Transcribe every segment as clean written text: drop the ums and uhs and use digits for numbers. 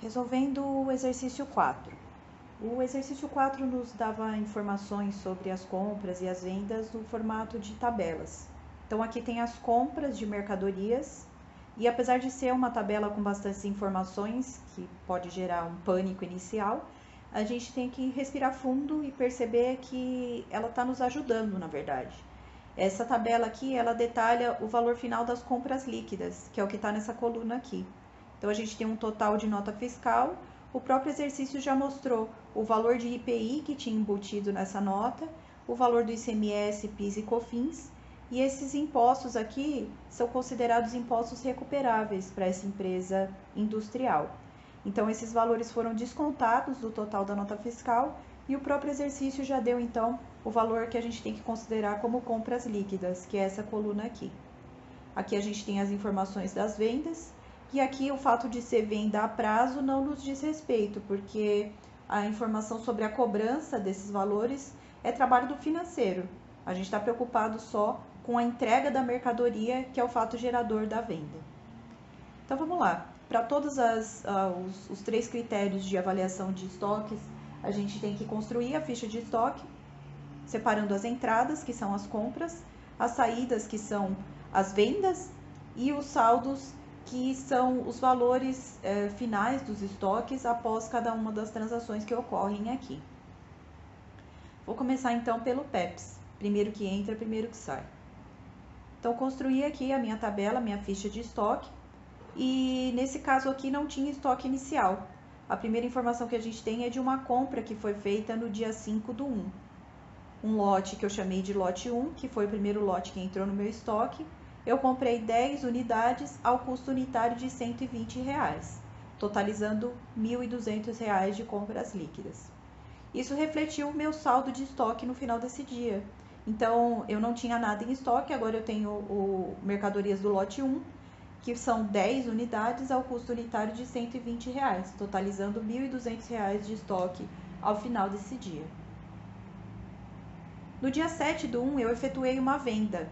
Resolvendo o exercício 4. O exercício 4 nos dava informações sobre as compras e as vendas no formato de tabelas. Então aqui tem as compras de mercadorias e apesar de ser uma tabela com bastantes informações, que pode gerar um pânico inicial, a gente tem que respirar fundo e perceber que ela está nos ajudando, na verdade. Essa tabela aqui, ela detalha o valor final das compras líquidas, que é o que está nessa coluna aqui. Então, a gente tem um total de nota fiscal. O próprio exercício já mostrou o valor de IPI que tinha embutido nessa nota, o valor do ICMS, PIS e COFINS, e esses impostos aqui são considerados impostos recuperáveis para essa empresa industrial. Então, esses valores foram descontados do total da nota fiscal e o próprio exercício já deu, então, o valor que a gente tem que considerar como compras líquidas, que é essa coluna aqui. Aqui a gente tem as informações das vendas e aqui o fato de ser venda a prazo não nos diz respeito, porque a informação sobre a cobrança desses valores é trabalho do financeiro. A gente está preocupado só com a entrega da mercadoria, que é o fato gerador da venda. Então vamos lá. Para todos os três critérios de avaliação de estoques, a gente tem que construir a ficha de estoque, separando as entradas, que são as compras, as saídas, que são as vendas, e os saldos, que são os valores finais dos estoques após cada uma das transações que ocorrem aqui. Vou começar então pelo PEPS, primeiro que entra, primeiro que sai. Então, construí aqui a minha tabela, minha ficha de estoque, e nesse caso aqui não tinha estoque inicial. A primeira informação que a gente tem é de uma compra que foi feita no dia 5/1. Um lote que eu chamei de lote 1, que foi o primeiro lote que entrou no meu estoque. Eu comprei 10 unidades ao custo unitário de R$ 120, totalizando R$ 1.200 de compras líquidas. Isso refletiu o meu saldo de estoque no final desse dia. Então, eu não tinha nada em estoque, agora eu tenho mercadorias do lote 1, que são 10 unidades ao custo unitário de R$ 120, totalizando R$ 1.200 de estoque ao final desse dia. No dia 7/1, eu efetuei uma venda.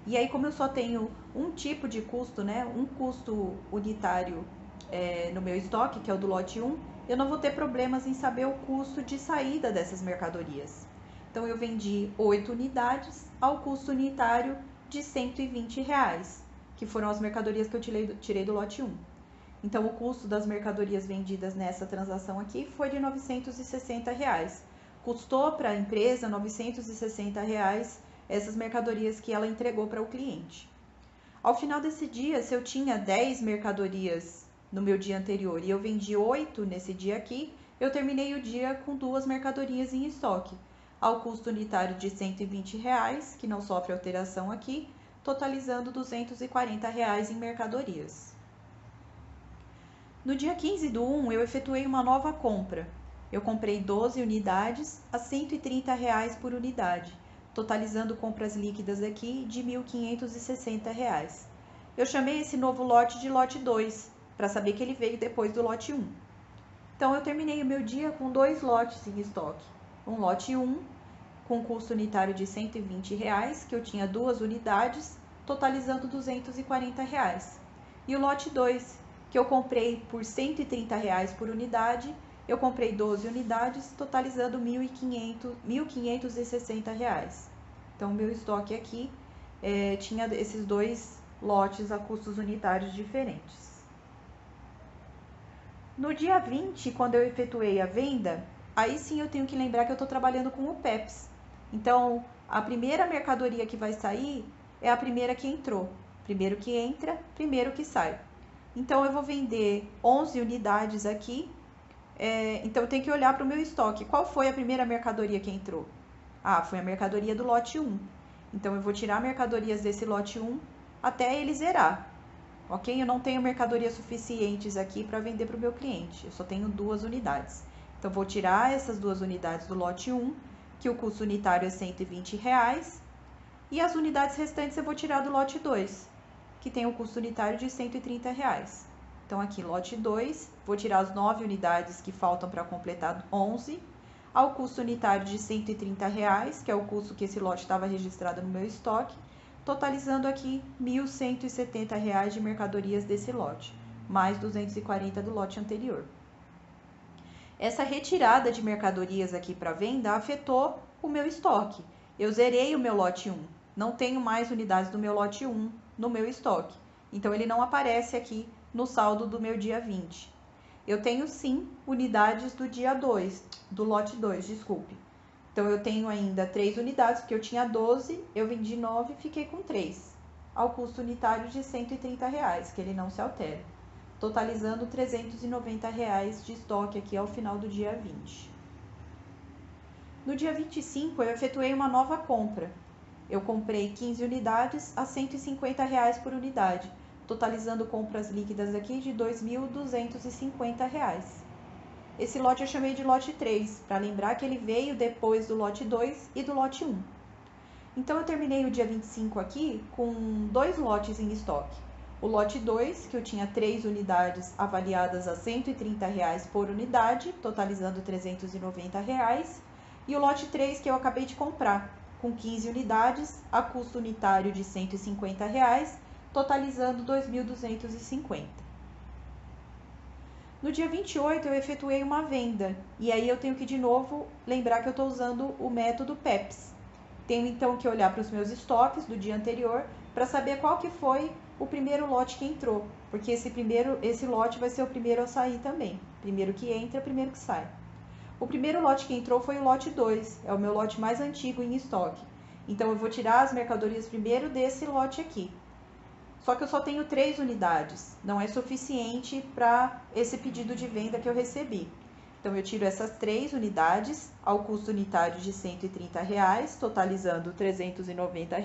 E aí, como eu só tenho um tipo de custo, né, um custo unitário no meu estoque, que é o do lote 1, eu não vou ter problemas em saber o custo de saída dessas mercadorias. Então, eu vendi 8 unidades ao custo unitário de R$ 120, que foram as mercadorias que eu tirei do lote 1. Então, o custo das mercadorias vendidas nessa transação aqui foi de R$ 960. Custou para a empresa R$ 960 essas mercadorias que ela entregou para o cliente. Ao final desse dia, se eu tinha 10 mercadorias no meu dia anterior e eu vendi 8 nesse dia aqui, eu terminei o dia com 2 mercadorias em estoque, ao custo unitário de R$ 120, que não sofre alteração aqui, totalizando R$ 240 em mercadorias. No dia 15/1, eu efetuei uma nova compra. Eu comprei 12 unidades a R$ 130 por unidade, totalizando compras líquidas aqui de R$ 1.560. Eu chamei esse novo lote de lote 2, para saber que ele veio depois do lote 1. Então, eu terminei o meu dia com 2 lotes em estoque. Um lote 1, com custo unitário de R$ 120, que eu tinha 2 unidades, totalizando R$ 240. E o lote 2, que eu comprei por R$ 130 por unidade, eu comprei 12 unidades, totalizando R$ 1.560. Então, o meu estoque aqui tinha esses 2 lotes a custos unitários diferentes. No dia 20, quando eu efetuei a venda, aí sim eu tenho que lembrar que eu estou trabalhando com o PEPS. Então, a primeira mercadoria que vai sair é a primeira que entrou. Primeiro que entra, primeiro que sai. Então, eu vou vender 11 unidades aqui. Então, eu tenho que olhar para o meu estoque. Qual foi a primeira mercadoria que entrou? Ah, foi a mercadoria do lote 1. Então, eu vou tirar mercadorias desse lote 1 até ele zerar. Ok? Eu não tenho mercadorias suficientes aqui para vender para o meu cliente. Eu só tenho 2 unidades. Então, vou tirar essas 2 unidades do lote 1, que o custo unitário é R$ 120. E as unidades restantes eu vou tirar do lote 2, que tem o custo unitário de R$ 130. Então, aqui, lote 2, vou tirar as 9 unidades que faltam para completar 11, ao custo unitário de R$ 130, que é o custo que esse lote estava registrado no meu estoque, totalizando aqui R$ 1.170 de mercadorias desse lote, mais 240 do lote anterior. Essa retirada de mercadorias aqui para venda afetou o meu estoque. Eu zerei o meu lote 1. Não tenho mais unidades do meu lote 1 no meu estoque. Então, ele não aparece aqui no saldo do meu dia 20. Eu tenho sim unidades do dia 2, do lote 2, desculpe. Então, eu tenho ainda 3 unidades, porque eu tinha 12, eu vendi 9 e fiquei com 3, ao custo unitário de R$ 130, que ele não se altera, totalizando R$ 390 de estoque aqui ao final do dia 20. No dia 25, eu efetuei uma nova compra. Eu comprei 15 unidades a R$ 150 por unidade, totalizando compras líquidas aqui de R$ 2.250. Esse lote eu chamei de lote 3, para lembrar que ele veio depois do lote 2 e do lote 1. Então, eu terminei o dia 25 aqui com 2 lotes em estoque. O lote 2, que eu tinha 3 unidades avaliadas a R$ 130 por unidade, totalizando R$ 390. E o lote 3, que eu acabei de comprar, com 15 unidades, a custo unitário de R$ 150, totalizando R$ 2.250. No dia 28, eu efetuei uma venda, e aí eu tenho que, de novo, lembrar que eu estou usando o método PEPS. Tenho, então, que olhar para os meus estoques do dia anterior para saber qual que foi o primeiro lote que entrou, porque esse lote vai ser o primeiro a sair também. Primeiro que entra, primeiro que sai. O primeiro lote que entrou foi o lote 2, é o meu lote mais antigo em estoque. Então, eu vou tirar as mercadorias primeiro desse lote aqui. Só que eu só tenho 3 unidades, não é suficiente para esse pedido de venda que eu recebi. Então, eu tiro essas 3 unidades ao custo unitário de R$ 130, totalizando R$ 390.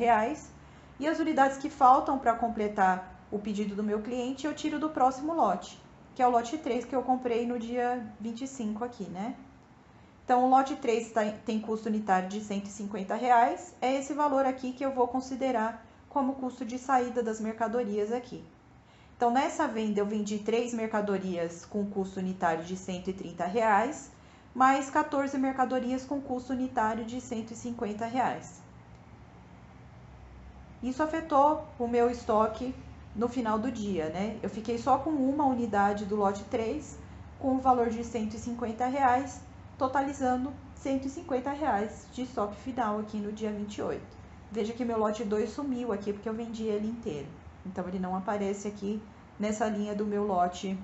E as unidades que faltam para completar o pedido do meu cliente, eu tiro do próximo lote, que é o lote 3 que eu comprei no dia 25 aqui, né? Então, o lote 3 tem custo unitário de R$ 150, é esse valor aqui que eu vou considerar como custo de saída das mercadorias aqui. Então, nessa venda eu vendi 3 mercadorias com custo unitário de R$ 130, mais 14 mercadorias com custo unitário de R$ 150. Isso afetou o meu estoque no final do dia, né? Eu fiquei só com uma unidade do lote 3, com o valor de R$ 150, totalizando R$ 150 de estoque final aqui no dia 28. Veja que meu lote 2 sumiu aqui, porque eu vendi ele inteiro. Então, ele não aparece aqui nessa linha do meu lote,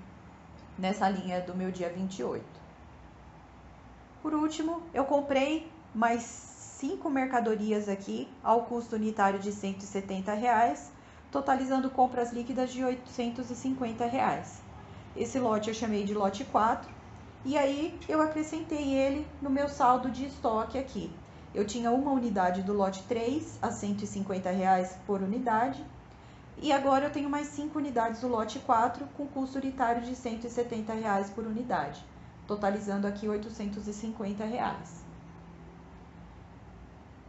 nessa linha do meu dia 28. Por último, eu comprei mais 5 mercadorias aqui, ao custo unitário de R$ 170, totalizando compras líquidas de R$ 850. Esse lote eu chamei de lote 4, e aí eu acrescentei ele no meu saldo de estoque aqui. Eu tinha uma unidade do lote 3 a R$ 150 por unidade. E agora eu tenho mais 5 unidades do lote 4 com custo unitário de R$ 170 por unidade, totalizando aqui R$ 850.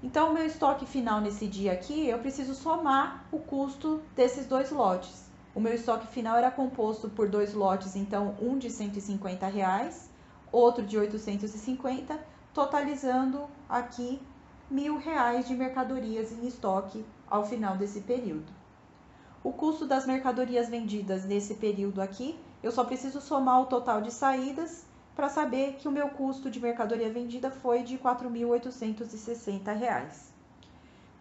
Então, o meu estoque final nesse dia aqui, eu preciso somar o custo desses 2 lotes. O meu estoque final era composto por 2 lotes, então um de R$ 150, outro de 850, totalizando aqui R$ 1.000 de mercadorias em estoque ao final desse período. O custo das mercadorias vendidas nesse período aqui, eu só preciso somar o total de saídas para saber que o meu custo de mercadoria vendida foi de R$ 4.860.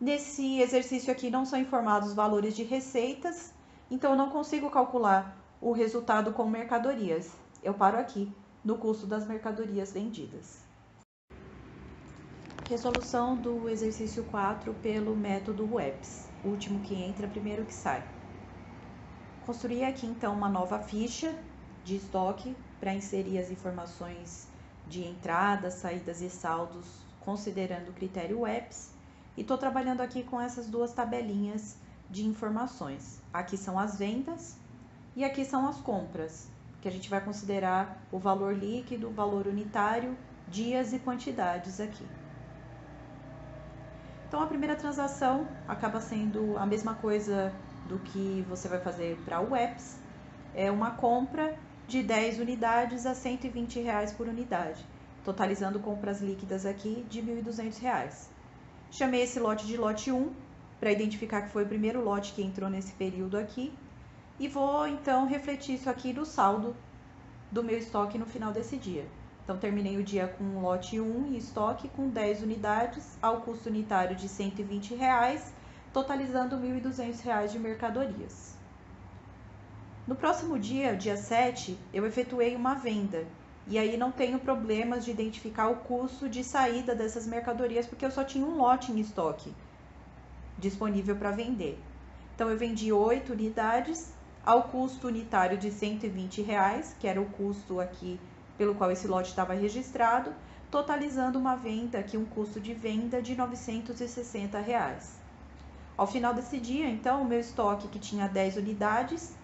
Nesse exercício aqui não são informados valores de receitas, então eu não consigo calcular o resultado com mercadorias. Eu paro aqui no custo das mercadorias vendidas. Resolução do exercício 4 pelo método WEPS, último que entra, primeiro que sai. Construí aqui então uma nova ficha de estoque para inserir as informações de entradas, saídas e saldos, considerando o critério WEPS, e estou trabalhando aqui com essas 2 tabelinhas de informações. Aqui são as vendas e aqui são as compras, que a gente vai considerar o valor líquido, o valor unitário, dias e quantidades aqui. Então, a primeira transação acaba sendo a mesma coisa do que você vai fazer para o WEPS. É uma compra de 10 unidades a R$ 120 por unidade, totalizando compras líquidas aqui de R$ 1.200. Chamei esse lote de lote 1, para identificar que foi o primeiro lote que entrou nesse período aqui, e vou então refletir isso aqui no saldo do meu estoque no final desse dia. Então, terminei o dia com o lote 1 em estoque com 10 unidades, ao custo unitário de R$ 120, totalizando R$ 1.200 de mercadorias. No próximo dia, dia 7, eu efetuei uma venda. E aí não tenho problemas de identificar o custo de saída dessas mercadorias, porque eu só tinha um lote em estoque disponível para vender. Então, eu vendi 8 unidades ao custo unitário de R$ 120, que era o custo aqui pelo qual esse lote estava registrado, totalizando uma venda aqui, um custo de venda de R$ 960. Ao final desse dia, então, o meu estoque, que tinha 10 unidades,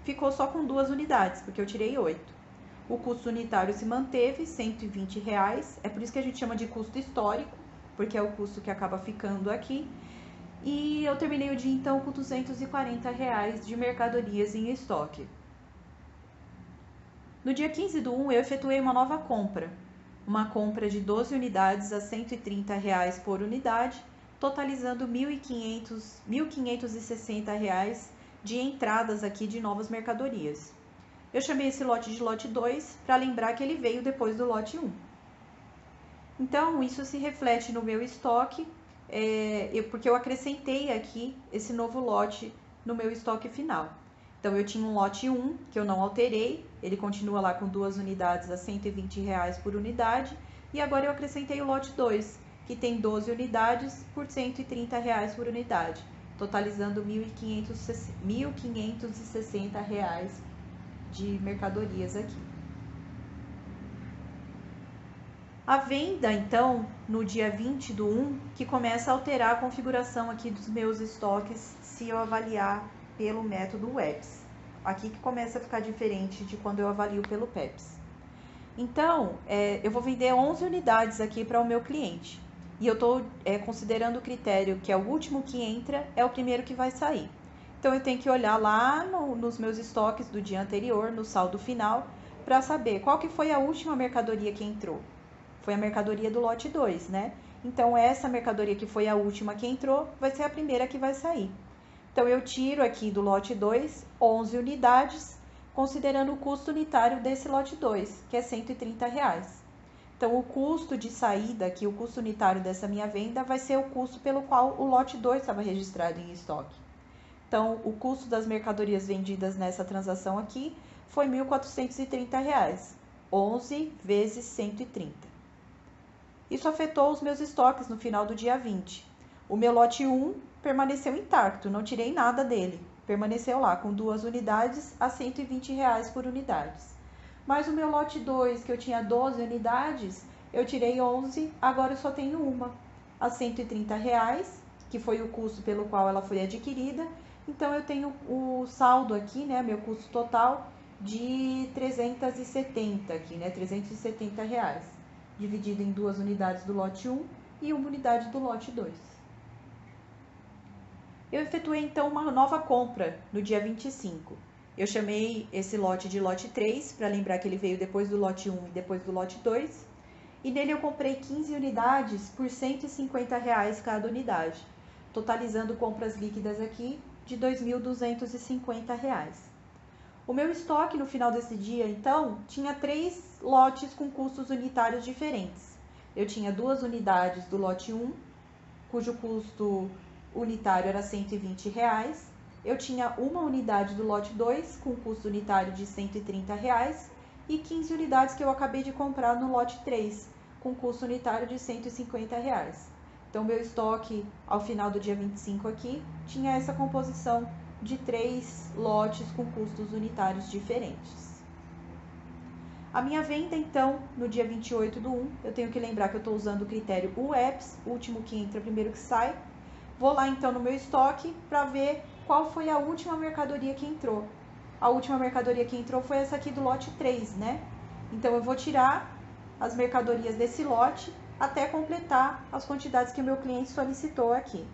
ficou só com 2 unidades, porque eu tirei 8. O custo unitário se manteve, R$ 120, é por isso que a gente chama de custo histórico, porque é o custo que acaba ficando aqui. E eu terminei o dia, então, com R$ 240 de mercadorias em estoque. No dia 15 do 1, eu efetuei uma nova compra. Uma compra de 12 unidades a R$ 130 por unidade, totalizando R$ 1.560 de entradas aqui de novas mercadorias. Eu chamei esse lote de lote 2 para lembrar que ele veio depois do lote 1. Então, isso se reflete no meu estoque, porque eu acrescentei aqui esse novo lote no meu estoque final. Então, eu tinha um lote 1, que eu não alterei, ele continua lá com 2 unidades a R$ 120 por unidade, e agora eu acrescentei o lote 2, que tem 12 unidades por R$ 130 por unidade, totalizando R$ 1.560 de mercadorias aqui. A venda, então, no dia 20 do 1, que começa a alterar a configuração aqui dos meus estoques, se eu avaliar pelo método WEPS. Aqui que começa a ficar diferente de quando eu avalio pelo PEPS. Então, eu vou vender 11 unidades aqui para o meu cliente. E eu estou considerando o critério que é o último que entra, é o primeiro que vai sair. Então, eu tenho que olhar lá nos meus estoques do dia anterior, no saldo final, para saber qual que foi a última mercadoria que entrou. Foi a mercadoria do lote 2, né? Então, essa mercadoria que foi a última que entrou, vai ser a primeira que vai sair. Então, eu tiro aqui do lote 2 11 unidades, considerando o custo unitário desse lote 2, que é R$ 130. Então, o custo de saída aqui, o custo unitário dessa minha venda, vai ser o custo pelo qual o lote 2 estava registrado em estoque. Então, o custo das mercadorias vendidas nessa transação aqui foi R$ 1.430, 11 vezes 130. Isso afetou os meus estoques no final do dia 20. O meu lote 1 permaneceu intacto, não tirei nada dele. Permaneceu lá com 2 unidades a R$ 120 por unidade. Mas o meu lote 2, que eu tinha 12 unidades, eu tirei 11, agora eu só tenho uma a R$ 130, que foi o custo pelo qual ela foi adquirida. Então, eu tenho o saldo aqui, né, meu custo total de 370 aqui, né, R$ 370, dividido em 2 unidades do lote 1 e 1 unidade do lote 2. Eu efetuei, então, uma nova compra no dia 25. Eu chamei esse lote de lote 3, para lembrar que ele veio depois do lote 1 e depois do lote 2. E nele eu comprei 15 unidades por R$ 150 cada unidade, totalizando compras líquidas aqui de R$ 2.250. O meu estoque no final desse dia, então, tinha 3 lotes com custos unitários diferentes. Eu tinha 2 unidades do lote 1, cujo custo unitário era R$ 120. Eu tinha uma unidade do lote 2, com custo unitário de R$ 130. E 15 unidades que eu acabei de comprar no lote 3, com custo unitário de R$ 150. Então, meu estoque, ao final do dia 25 aqui, tinha essa composição de 3 lotes com custos unitários diferentes. A minha venda, então, no dia 28 do 1, eu tenho que lembrar que eu estou usando o critério WEPS, último que entra, primeiro que sai. Vou lá, então, no meu estoque para ver qual foi a última mercadoria que entrou. A última mercadoria que entrou foi essa aqui do lote 3, né? Então, eu vou tirar as mercadorias desse lote até completar as quantidades que o meu cliente solicitou aqui.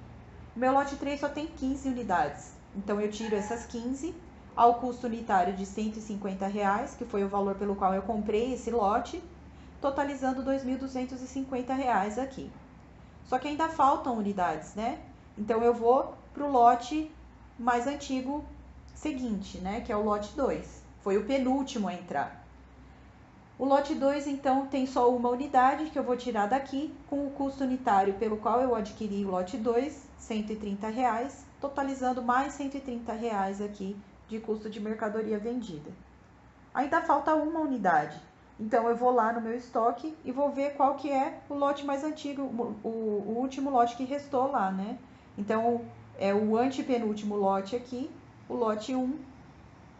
O meu lote 3 só tem 15 unidades. Então, eu tiro essas 15 ao custo unitário de R$ 150, que foi o valor pelo qual eu comprei esse lote, totalizando R$ 2.250 aqui. Só que ainda faltam unidades, né? Então, eu vou para o lote mais antigo seguinte, né? Que é o lote 2. Foi o penúltimo a entrar. O lote 2, então, tem só uma unidade que eu vou tirar daqui, com o custo unitário pelo qual eu adquiri o lote 2, R$ 130, totalizando mais R$ 130 aqui de custo de mercadoria vendida. Ainda falta uma unidade, então eu vou lá no meu estoque e vou ver qual que é o lote mais antigo, o último lote que restou lá, né? Então, é o antepenúltimo lote aqui, o lote 1.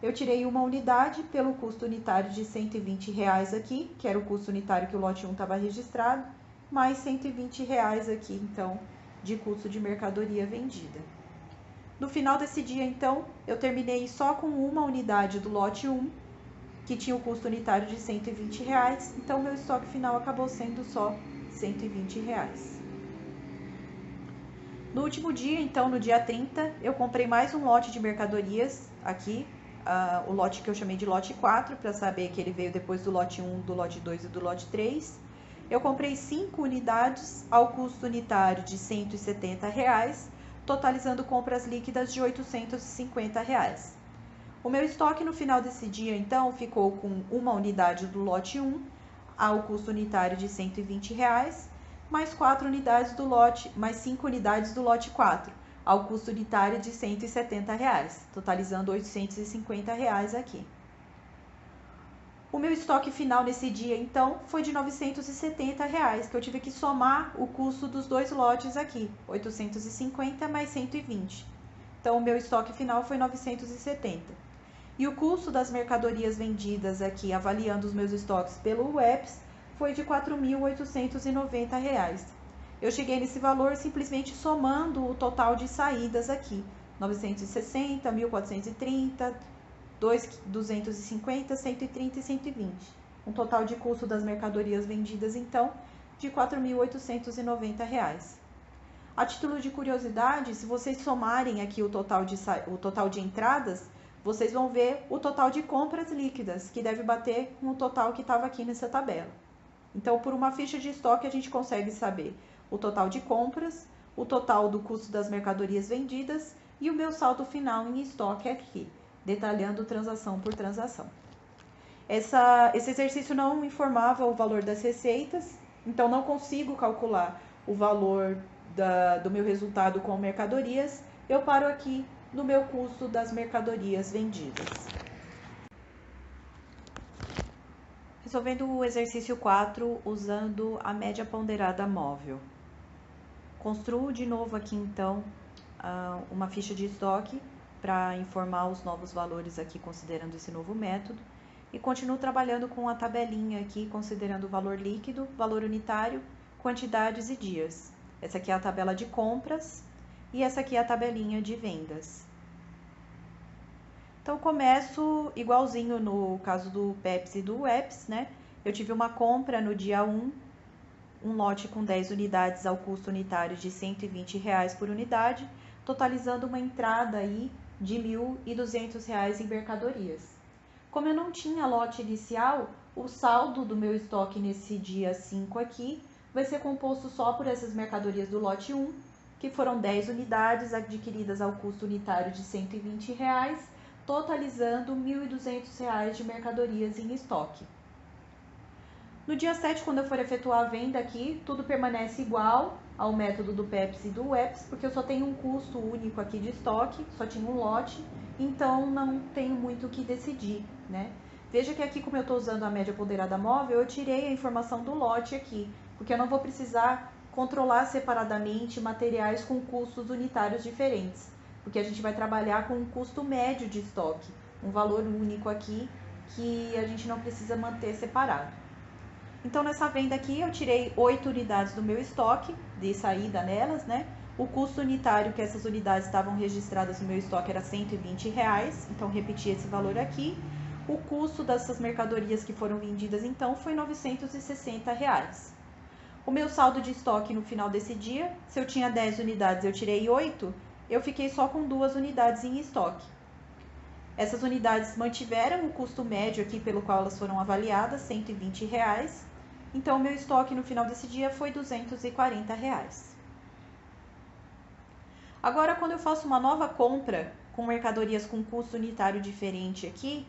Eu tirei uma unidade pelo custo unitário de R$ 120 aqui, que era o custo unitário que o lote 1 estava registrado, mais R$ 120 aqui, então, de custo de mercadoria vendida. No final desse dia, então, eu terminei só com uma unidade do lote 1, que tinha o custo unitário de R$ 120, então meu estoque final acabou sendo só R$ 120. No último dia, então, no dia 30, eu comprei mais um lote de mercadorias aqui, o lote que eu chamei de lote 4, para saber que ele veio depois do lote 1, do lote 2 e do lote 3. Eu comprei 5 unidades ao custo unitário de R$ 170, totalizando compras líquidas de R$ 850. O meu estoque no final desse dia, então, ficou com uma unidade do lote 1 ao custo unitário de R$ 120, mais 4 unidades do lote, mais 5 unidades do lote 4, ao custo unitário de R$ 170, totalizando R$ 850 aqui. O meu estoque final nesse dia, então, foi de R$ 970, que eu tive que somar o custo dos dois lotes aqui, 850 mais 120. Então, o meu estoque final foi 970. E o custo das mercadorias vendidas aqui, avaliando os meus estoques pelo UEPS, foi de R$ 4.890. Eu cheguei nesse valor simplesmente somando o total de saídas aqui, 960, 1.430, 250, 130 e 120. Um total de custo das mercadorias vendidas, então, de R$ 4.890. A título de curiosidade, se vocês somarem aqui o total de entradas, vocês vão ver o total de compras líquidas, que deve bater com o total que estava aqui nessa tabela. Então, por uma ficha de estoque, a gente consegue saber o total de compras, o total do custo das mercadorias vendidas e o meu saldo final em estoque aqui, detalhando transação por transação. Esse exercício não informava o valor das receitas, então não consigo calcular o valor do meu resultado com mercadorias. Eu paro aqui no meu custo das mercadorias vendidas. Resolvendo o exercício 4 usando a média ponderada móvel. Construo de novo aqui então uma ficha de estoque para informar os novos valores aqui considerando esse novo método e continuo trabalhando com a tabelinha aqui considerando o valor líquido, valor unitário, quantidades e dias. Essa aqui é a tabela de compras e essa aqui é a tabelinha de vendas. Então, começo igualzinho no caso do PEPS e do UEPS, né? Eu tive uma compra no dia 1, um lote com 10 unidades ao custo unitário de R$ 120 por unidade, totalizando uma entrada aí de R$ 1.200 em mercadorias. Como eu não tinha lote inicial, o saldo do meu estoque nesse dia 5 aqui vai ser composto só por essas mercadorias do lote 1, que foram 10 unidades adquiridas ao custo unitário de R$ 120, totalizando R$ 1.200 de mercadorias em estoque. No dia 7, quando eu for efetuar a venda aqui, tudo permanece igual ao método do PEPS e do UEPS, porque eu só tenho um custo único aqui de estoque, só tinha um lote, então não tenho muito o que decidir, né? Veja que aqui, como eu estou usando a média ponderada móvel, eu tirei a informação do lote aqui, porque eu não vou precisar controlar separadamente materiais com custos unitários diferentes, porque a gente vai trabalhar com um custo médio de estoque, um valor único aqui que a gente não precisa manter separado. Então, nessa venda aqui, eu tirei 8 unidades do meu estoque, de saída nelas, né? O custo unitário que essas unidades estavam registradas no meu estoque era R$ 120, então repeti esse valor aqui. O custo dessas mercadorias que foram vendidas, então, foi R$ 960. O meu saldo de estoque no final desse dia, se eu tinha 10 unidades, eu tirei 8, eu fiquei só com 2 unidades em estoque. Essas unidades mantiveram o custo médio aqui pelo qual elas foram avaliadas, R$ 120. Então, o meu estoque no final desse dia foi R$ 240. Agora, quando eu faço uma nova compra com mercadorias com custo unitário diferente aqui,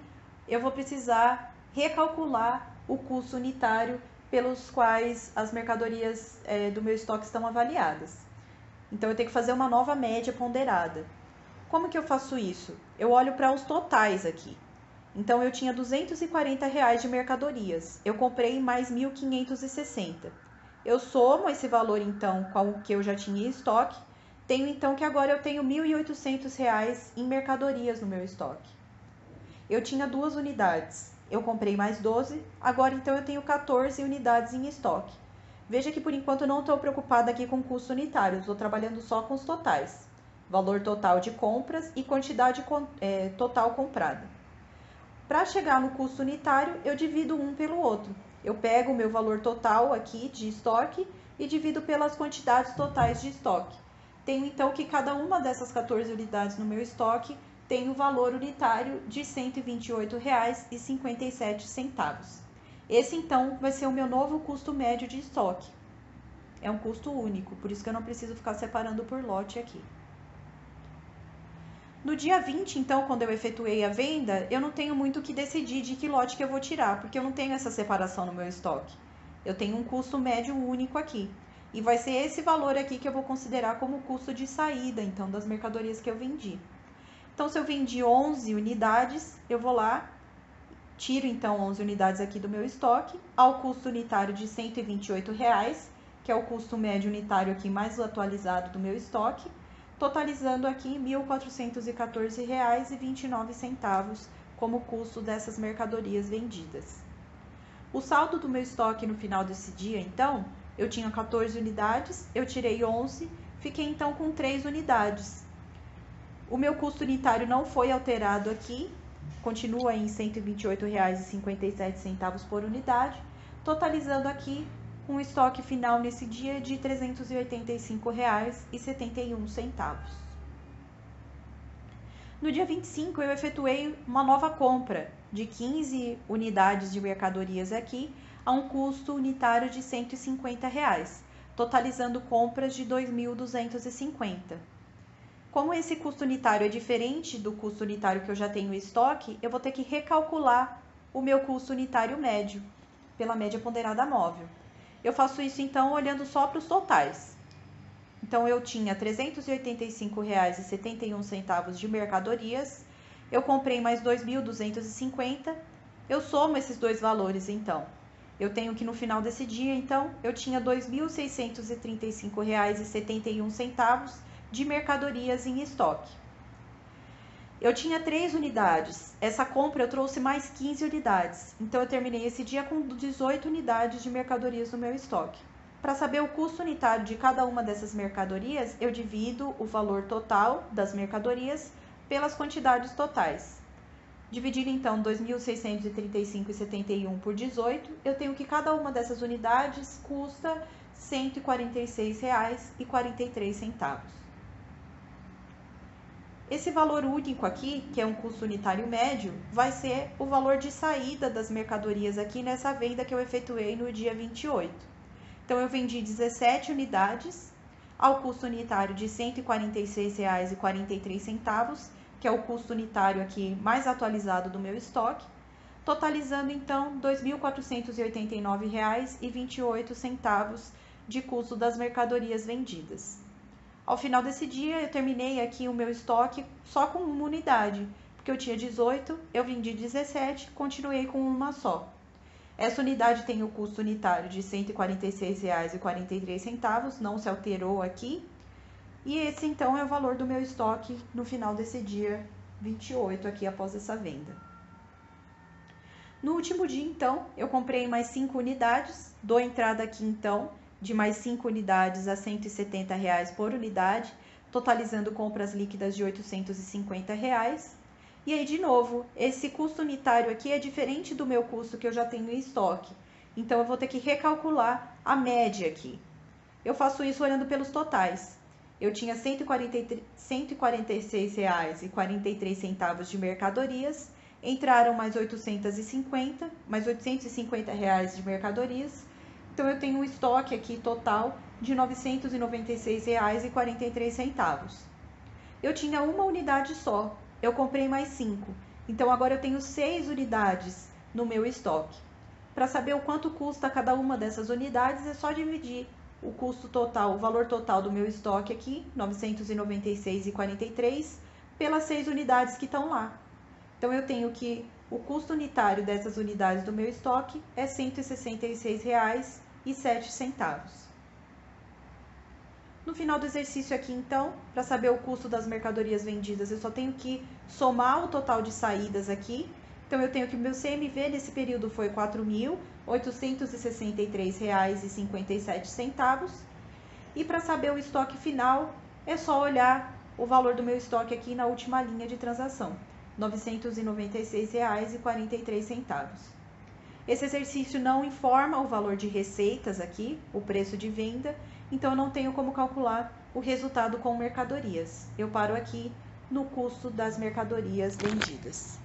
eu vou precisar recalcular o custo unitário pelos quais as mercadorias do meu estoque estão avaliadas. Então, eu tenho que fazer uma nova média ponderada. Como que eu faço isso? Eu olho para os totais aqui. Então, eu tinha R$240 de mercadorias. Eu comprei mais 1.560. Eu somo esse valor, então, com o que eu já tinha em estoque. Tenho, então, que agora eu tenho R$1.800 em mercadorias no meu estoque. Eu tinha 2 unidades. Eu comprei mais 12. Agora, então, eu tenho 14 unidades em estoque. Veja que, por enquanto, eu não estou preocupada aqui com o custo unitário. Estou trabalhando só com os totais. Valor total de compras e quantidade total comprada. Para chegar no custo unitário, eu divido um pelo outro. Eu pego o meu valor total aqui de estoque e divido pelas quantidades totais de estoque. Tenho então que cada uma dessas 14 unidades no meu estoque tem o valor unitário de R$ 128,57. Esse então vai ser o meu novo custo médio de estoque. É um custo único, por isso que eu não preciso ficar separando por lote aqui. No dia 20, então, quando eu efetuei a venda, eu não tenho muito o que decidir de que lote que eu vou tirar, porque eu não tenho essa separação no meu estoque. Eu tenho um custo médio único aqui. E vai ser esse valor aqui que eu vou considerar como custo de saída, então, das mercadorias que eu vendi. Então, se eu vendi 11 unidades, eu vou lá, tiro, então, 11 unidades aqui do meu estoque, ao custo unitário de R$ 128,00, que é o custo médio unitário aqui mais atualizado do meu estoque, totalizando aqui R$ 1.414,29 como custo dessas mercadorias vendidas. O saldo do meu estoque no final desse dia, então, eu tinha 14 unidades, eu tirei 11, fiquei então com 3 unidades. O meu custo unitário não foi alterado aqui, continua em R$ 128,57 por unidade, totalizando aqui um estoque final nesse dia de R$ 385,71. No dia 25, eu efetuei uma nova compra de 15 unidades de mercadorias aqui, a um custo unitário de R$ 150, totalizando compras de R$ 2.250. Como esse custo unitário é diferente do custo unitário que eu já tenho em estoque, eu vou ter que recalcular o meu custo unitário médio, pela média ponderada móvel. Eu faço isso, então, olhando só para os totais. Então, eu tinha R$ 385,71 de mercadorias, eu comprei mais 2.250, eu somo esses dois valores, então. Eu tenho que no final desse dia, então, eu tinha R$ 2.635,71 de mercadorias em estoque. Eu tinha 3 unidades, essa compra eu trouxe mais 15 unidades, então eu terminei esse dia com 18 unidades de mercadorias no meu estoque. Para saber o custo unitário de cada uma dessas mercadorias, eu divido o valor total das mercadorias pelas quantidades totais. Dividindo então 2.635,71 por 18, eu tenho que cada uma dessas unidades custa R$ 146,43. Esse valor único aqui, que é um custo unitário médio, vai ser o valor de saída das mercadorias aqui nessa venda que eu efetuei no dia 28. Então, eu vendi 17 unidades ao custo unitário de R$ 146,43, que é o custo unitário aqui mais atualizado do meu estoque, totalizando então R$ 2.489,28 de custo das mercadorias vendidas. Ao final desse dia, eu terminei aqui o meu estoque só com uma unidade, porque eu tinha 18, eu vendi 17, continuei com uma só. Essa unidade tem o custo unitário de R$ 146,43, não se alterou aqui. E esse, então, é o valor do meu estoque no final desse dia 28, aqui após essa venda. No último dia, então, eu comprei mais 5 unidades, dou entrada aqui, então, de mais 5 unidades a R$ 170 por unidade, totalizando compras líquidas de R$ 850. E aí, de novo, esse custo unitário aqui é diferente do meu custo que eu já tenho em estoque. Então, eu vou ter que recalcular a média aqui. Eu faço isso olhando pelos totais. Eu tinha R$ 146,43 de mercadorias, entraram mais R$ 850 de mercadorias. Então, eu tenho um estoque aqui total de R$ 996,43. Eu tinha uma unidade só, eu comprei mais 5. Então, agora eu tenho 6 unidades no meu estoque. Para saber o quanto custa cada uma dessas unidades, é só dividir o custo total, o valor total do meu estoque aqui, R$ 996,43, pelas 6 unidades que estão lá. Então, eu tenho que o custo unitário dessas unidades do meu estoque é R$ 166,07. No final do exercício aqui, então, para saber o custo das mercadorias vendidas, eu só tenho que somar o total de saídas aqui. Então, eu tenho que o meu CMV nesse período foi R$ 4.863,57. E para saber o estoque final, é só olhar o valor do meu estoque aqui na última linha de transação, R$ 996,43. Esse exercício não informa o valor de receitas aqui, o preço de venda, então eu não tenho como calcular o resultado com mercadorias. Eu paro aqui no custo das mercadorias vendidas.